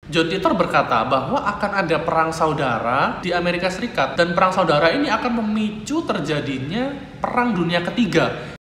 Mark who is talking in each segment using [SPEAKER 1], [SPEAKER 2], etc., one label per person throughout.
[SPEAKER 1] John Titor berkata bahwa akan ada perang saudara di Amerika Serikat dan perang saudara ini akan memicu terjadinya Perang Dunia Ketiga.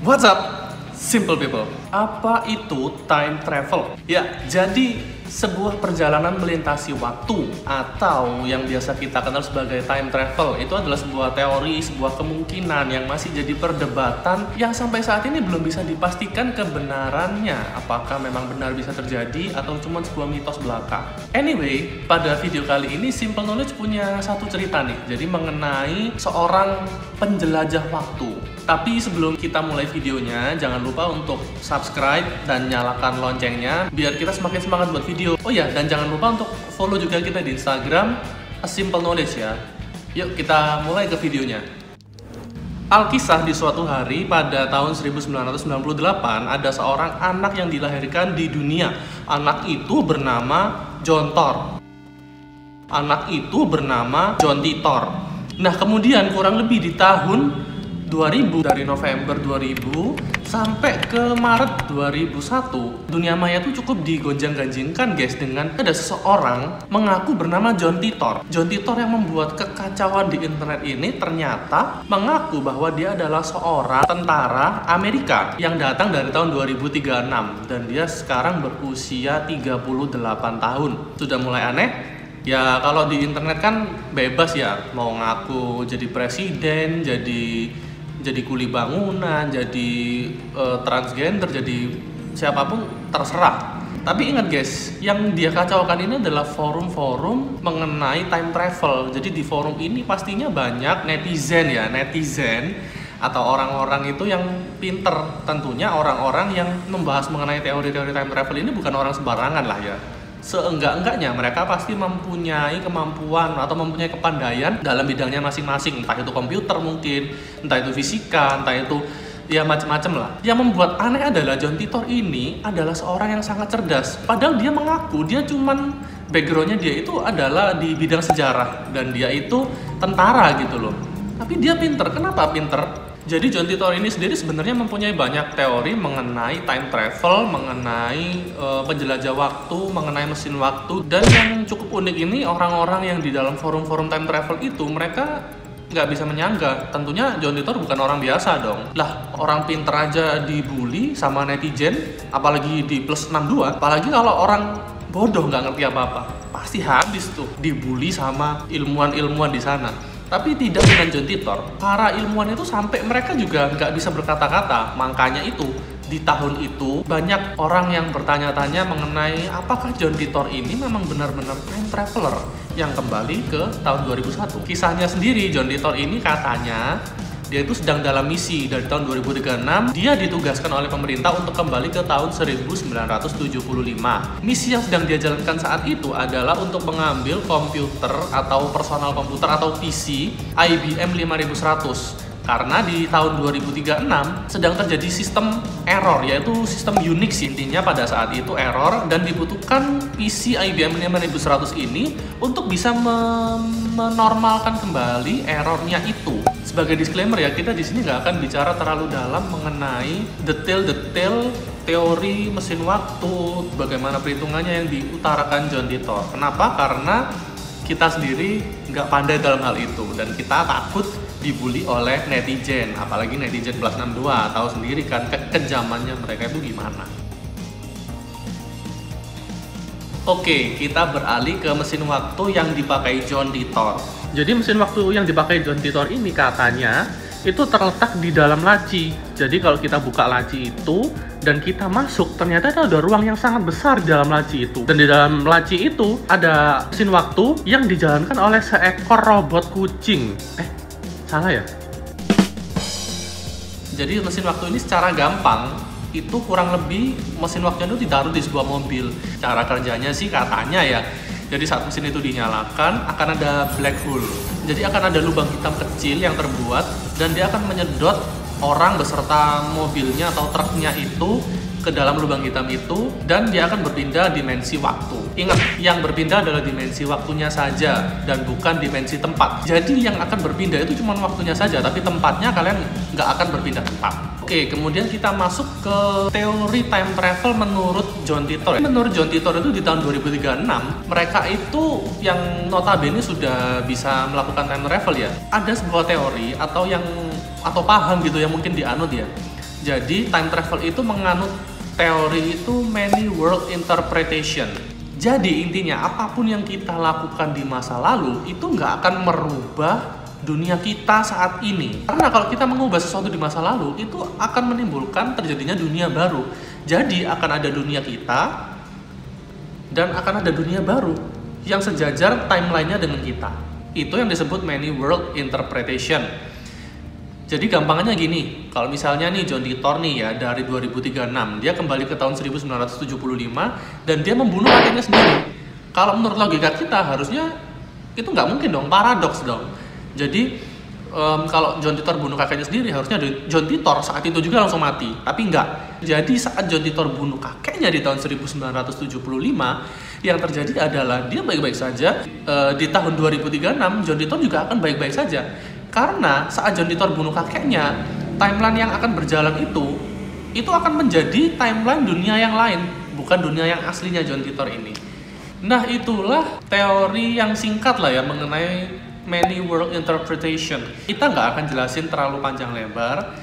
[SPEAKER 1] What's up, simple people? Apa itu time travel? Ya, jadi sebuah perjalanan melintasi waktu atau yang biasa kita kenal sebagai time travel itu adalah sebuah teori, sebuah kemungkinan yang masih jadi perdebatan yang sampai saat ini belum bisa dipastikan kebenarannya, apakah memang benar bisa terjadi atau cuma sebuah mitos belaka. Anyway, pada video kali ini Simple Knowledge punya satu cerita nih, jadi mengenai seorang penjelajah waktu. Tapi sebelum kita mulai videonya, jangan lupa untuk subscribe dan nyalakan loncengnya biar kita semakin semangat buat video. Oh ya, dan jangan lupa untuk follow juga kita di Instagram A Simple Knowledge ya. Yuk kita mulai ke videonya. Alkisah di suatu hari pada tahun 1998 ada seorang anak yang dilahirkan di dunia. Anak itu bernama John Thor. Anak itu bernama John Titor. Nah, kemudian kurang lebih di tahun 2000, dari November 2000 sampai ke Maret 2001, dunia maya tuh cukup digonjang-ganjingkan guys, dengan ada seseorang mengaku bernama John Titor. John Titor yang membuat kekacauan di internet ini ternyata mengaku bahwa dia adalah seorang tentara Amerika yang datang dari tahun 2036 dan dia sekarang berusia 38 tahun. Sudah mulai aneh? Ya kalau di internet kan bebas ya, mau ngaku jadi presiden, jadi kuli bangunan, jadi transgender, jadi siapapun terserah. Tapi ingat guys, yang dia kacaukan ini adalah forum-forum mengenai time travel. Jadi di forum ini pastinya banyak netizen atau orang-orang itu yang pinter. Tentunya orang-orang yang membahas mengenai teori-teori time travel ini bukan orang sembarangan lah ya. Seenggak-enggaknya mereka pasti mempunyai kemampuan atau mempunyai kepandaian dalam bidangnya masing-masing, entah itu komputer mungkin, entah itu fisika, entah itu ya macam-macam lah. Yang membuat aneh adalah John Titor ini adalah seorang yang sangat cerdas, padahal dia mengaku dia cuman backgroundnya dia itu adalah di bidang sejarah dan dia itu tentara gitu loh. Tapi dia pinter. Kenapa pinter? Jadi John Titor ini sendiri sebenarnya mempunyai banyak teori mengenai time travel, mengenai penjelajah waktu, mengenai mesin waktu. Dan yang cukup unik ini, orang-orang yang di dalam forum-forum time travel itu mereka nggak bisa menyangka. Tentunya John Titor bukan orang biasa dong. Lah, orang pinter aja dibully sama netizen, apalagi di plus 62. Apalagi kalau orang bodoh nggak ngerti apa-apa, pasti habis tuh dibully sama ilmuwan-ilmuwan di sana. Tapi tidak dengan John Titor, para ilmuwan itu sampai mereka juga nggak bisa berkata-kata. Makanya itu, di tahun itu banyak orang yang bertanya-tanya mengenai apakah John Titor ini memang benar-benar time traveler yang kembali ke tahun 2001. Kisahnya sendiri, John Titor ini katanya dia itu sedang dalam misi dari tahun 2036. Dia ditugaskan oleh pemerintah untuk kembali ke tahun 1975. Misi yang sedang dia jalankan saat itu adalah untuk mengambil komputer atau personal komputer atau PC IBM 5100. Karena di tahun 2036 sedang terjadi sistem error, yaitu sistem Unix intinya pada saat itu error, dan dibutuhkan PC IBM 5100 ini untuk bisa menormalkan kembali errornya itu. Sebagai disclaimer ya, kita di sini nggak akan bicara terlalu dalam mengenai detail-detail teori mesin waktu, bagaimana perhitungannya yang diutarakan John Titor. Kenapa? Karena kita sendiri nggak pandai dalam hal itu dan kita takut dibully oleh netizen, apalagi netizen plus 62. Tahu sendiri kan kekejamannya mereka itu gimana. Oke, kita beralih ke mesin waktu yang dipakai John Titor. Jadi mesin waktu yang dipakai John Titor ini katanya itu terletak di dalam laci. Jadi kalau kita buka laci itu dan kita masuk, ternyata ada ruang yang sangat besar di dalam laci itu. Dan di dalam laci itu ada mesin waktu yang dijalankan oleh seekor robot kucing. Salah ya? Jadi mesin waktu ini secara gampang itu kurang lebih mesin waktu itu ditaruh di sebuah mobil. Cara kerjanya sih katanya ya, jadi saat mesin itu dinyalakan akan ada black hole. Jadi akan ada lubang hitam kecil yang terbuat dan dia akan menyedot orang beserta mobilnya atau truknya itu ke dalam lubang hitam itu dan dia akan berpindah dimensi waktu. Ingat, yang berpindah adalah dimensi waktunya saja dan bukan dimensi tempat. Jadi yang akan berpindah itu cuma waktunya saja, tapi tempatnya kalian nggak akan berpindah tempat. Oke, kemudian kita masuk ke teori time travel menurut John Titor. Menurut John Titor itu di tahun 2036, mereka itu yang notabene sudah bisa melakukan time travel ya. Ada sebuah teori atau paham gitu yang mungkin dianut ya. Jadi time travel itu menganut teori itu many world interpretation. Jadi intinya apapun yang kita lakukan di masa lalu itu nggak akan merubah dunia kita saat ini. Karena kalau kita mengubah sesuatu di masa lalu itu akan menimbulkan terjadinya dunia baru. Jadi akan ada dunia kita dan akan ada dunia baru yang sejajar timelinenya dengan kita. Itu yang disebut many world interpretation. Jadi gampangannya gini, kalau misalnya nih John Titor nih ya dari 2036, dia kembali ke tahun 1975 dan dia membunuh kakeknya sendiri. Kalau menurut logika kita harusnya itu nggak mungkin dong, paradoks dong. Jadi kalau John Titor bunuh kakeknya sendiri harusnya John Titor saat itu juga langsung mati, tapi enggak. Jadi saat John Titor bunuh kakeknya di tahun 1975, yang terjadi adalah dia baik-baik saja. Di tahun 2036 John Titor juga akan baik-baik saja. Karena saat John Titor bunuh kakeknya, timeline yang akan berjalan itu akan menjadi timeline dunia yang lain, bukan dunia yang aslinya John Titor ini. Nah, itulah teori yang singkat lah ya mengenai many world interpretation. Kita nggak akan jelasin terlalu panjang lebar,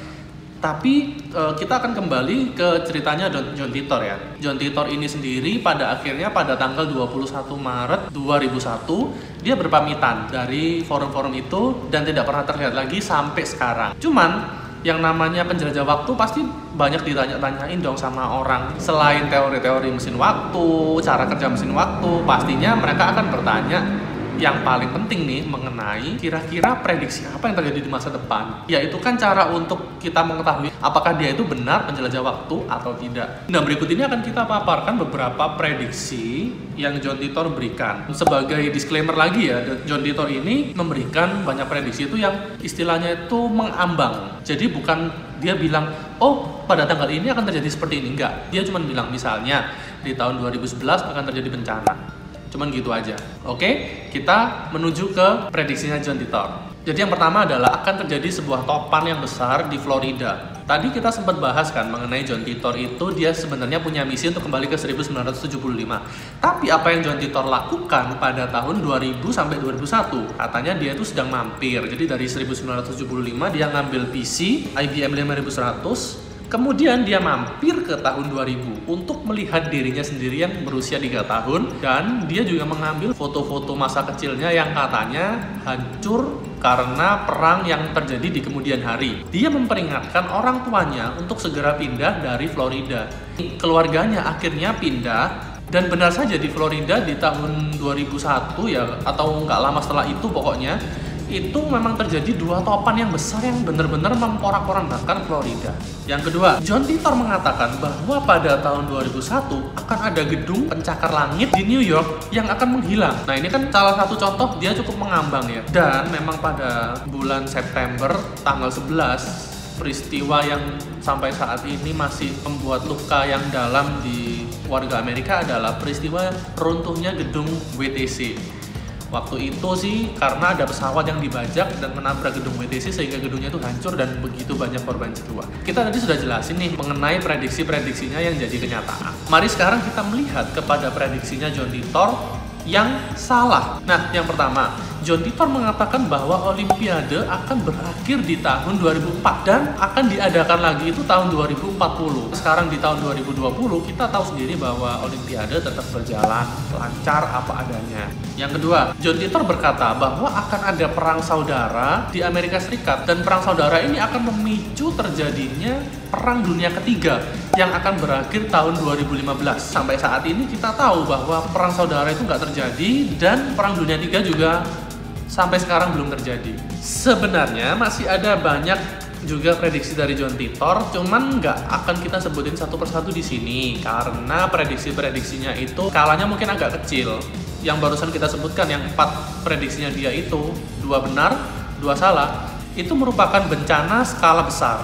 [SPEAKER 1] tapi kita akan kembali ke ceritanya John Titor ya. John Titor ini sendiri pada akhirnya pada tanggal 21 Maret 2001 dia berpamitan dari forum-forum itu dan tidak pernah terlihat lagi sampai sekarang. Cuman yang namanya penjelajah waktu pasti banyak ditanya-tanyain dong sama orang. Selain teori-teori mesin waktu, cara kerja mesin waktu, pastinya mereka akan bertanya yang paling penting nih mengenai kira-kira prediksi apa yang terjadi di masa depan. Yaitu kan cara untuk kita mengetahui apakah dia itu benar penjelajah waktu atau tidak. Nah, berikut ini akan kita paparkan beberapa prediksi yang John Titor berikan. Sebagai disclaimer lagi ya, John Titor ini memberikan banyak prediksi itu yang istilahnya itu mengambang. Jadi bukan dia bilang, oh pada tanggal ini akan terjadi seperti ini. Enggak, dia cuma bilang misalnya di tahun 2011 akan terjadi bencana. Cuman gitu aja. Oke, kita menuju ke prediksinya John Titor. Jadi yang pertama adalah akan terjadi sebuah topan yang besar di Florida. Tadi kita sempat bahas kan mengenai John Titor itu dia sebenarnya punya misi untuk kembali ke 1975. Tapi apa yang John Titor lakukan pada tahun 2000 sampai 2001? Katanya dia itu sedang mampir. Jadi dari 1975 dia ngambil PC IBM 5100. Kemudian dia mampir ke tahun 2000 untuk melihat dirinya sendiri yang berusia 3 tahun. Dan dia juga mengambil foto-foto masa kecilnya yang katanya hancur karena perang yang terjadi di kemudian hari. Dia memperingatkan orang tuanya untuk segera pindah dari Florida. Keluarganya akhirnya pindah. Dan benar saja di Florida di tahun 2001 ya, atau nggak lama setelah itu pokoknya, itu memang terjadi 2 topan yang besar yang benar-benar memporak-porandakan Florida. Yang kedua, John Titor mengatakan bahwa pada tahun 2001 akan ada gedung pencakar langit di New York yang akan menghilang. Nah, ini kan salah satu contoh dia cukup mengambang ya. Dan memang pada bulan September tanggal 11, peristiwa yang sampai saat ini masih membuat luka yang dalam di warga Amerika adalah peristiwa runtuhnya gedung WTC. Waktu itu sih karena ada pesawat yang dibajak dan menabrak gedung WTC sehingga gedungnya itu hancur dan begitu banyak korban jiwa. Kita tadi sudah jelasin nih mengenai prediksi-prediksinya yang jadi kenyataan. Mari sekarang kita melihat kepada prediksinya John Titor yang salah. Nah, yang pertama, John Titor mengatakan bahwa Olimpiade akan berakhir di tahun 2004 dan akan diadakan lagi itu tahun 2040. Sekarang di tahun 2020 kita tahu sendiri bahwa Olimpiade tetap berjalan lancar apa adanya. Yang kedua, John Titor berkata bahwa akan ada perang saudara di Amerika Serikat dan perang saudara ini akan memicu terjadinya Perang Dunia Ketiga yang akan berakhir tahun 2015. Sampai saat ini kita tahu bahwa perang saudara itu nggak terjadi dan Perang Dunia Ketiga juga sampai sekarang belum terjadi. Sebenarnya masih ada banyak juga prediksi dari John Titor, cuman nggak akan kita sebutin satu persatu di sini karena prediksi-prediksinya itu skalanya mungkin agak kecil. Yang barusan kita sebutkan yang 4 prediksinya dia itu 2 benar, 2 salah, itu merupakan bencana skala besar.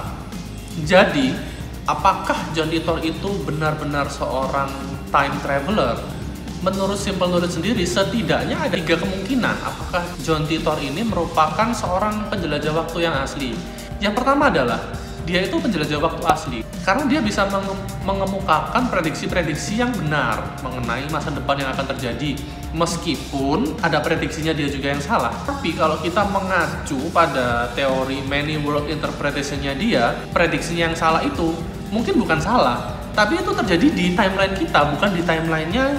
[SPEAKER 1] Jadi Apakah John Titor itu benar-benar seorang time traveler? Menurut Simple Knowledge sendiri, setidaknya ada 3 kemungkinan apakah John Titor ini merupakan seorang penjelajah waktu yang asli. Yang pertama adalah, dia itu penjelajah waktu asli karena dia bisa mengemukakan prediksi-prediksi yang benar mengenai masa depan yang akan terjadi. Meskipun ada prediksinya dia juga yang salah, tapi kalau kita mengacu pada teori many world interpretation-nya dia, prediksinya yang salah itu mungkin bukan salah, tapi itu terjadi di timeline kita, bukan di timelinenya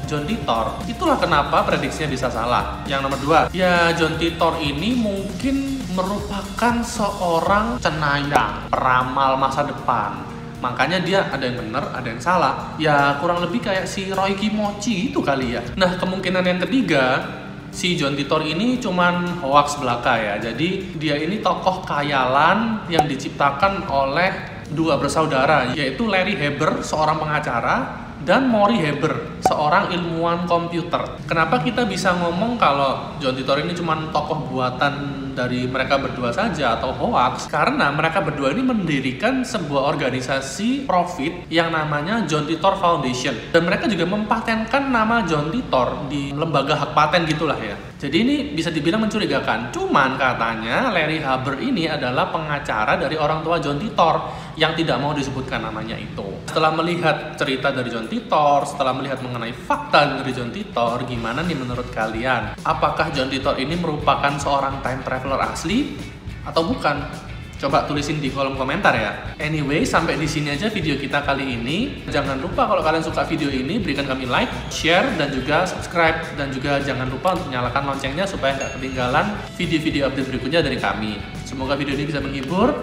[SPEAKER 1] John Titor. Itulah kenapa prediksinya bisa salah. Yang nomor 2, ya John Titor ini mungkin merupakan seorang cenayang, peramal masa depan. Makanya dia ada yang benar, ada yang salah. Ya kurang lebih kayak si Roy Kimochi itu kali ya. Nah, kemungkinan yang ketiga, si John Titor ini cuman hoax belaka ya. Jadi dia ini tokoh khayalan yang diciptakan oleh 2 bersaudara, yaitu Larry Haber, seorang pengacara, dan Maury Haber, seorang ilmuwan komputer. Kenapa kita bisa ngomong kalau John Titor ini cuma tokoh buatan dari mereka berdua saja atau hoax? Karena mereka berdua ini mendirikan sebuah organisasi profit yang namanya John Titor Foundation. Dan mereka juga mempatenkan nama John Titor di lembaga hak paten gitulah ya. Jadi ini bisa dibilang mencurigakan. Cuman katanya Larry Haber ini adalah pengacara dari orang tua John Titor yang tidak mau disebutkan namanya itu. Setelah melihat cerita dari John Titor, setelah melihat mengenai fakta dari John Titor, gimana nih menurut kalian? Apakah John Titor ini merupakan seorang time traveler asli atau bukan? Coba tulisin di kolom komentar ya. Anyway, sampai di sini aja video kita kali ini. Jangan lupa kalau kalian suka video ini, berikan kami like, share, dan juga subscribe. Dan juga jangan lupa untuk nyalakan loncengnya supaya nggak ketinggalan video-video update berikutnya dari kami. Semoga video ini bisa menghibur.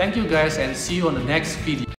[SPEAKER 1] Thank you guys and see you on the next video.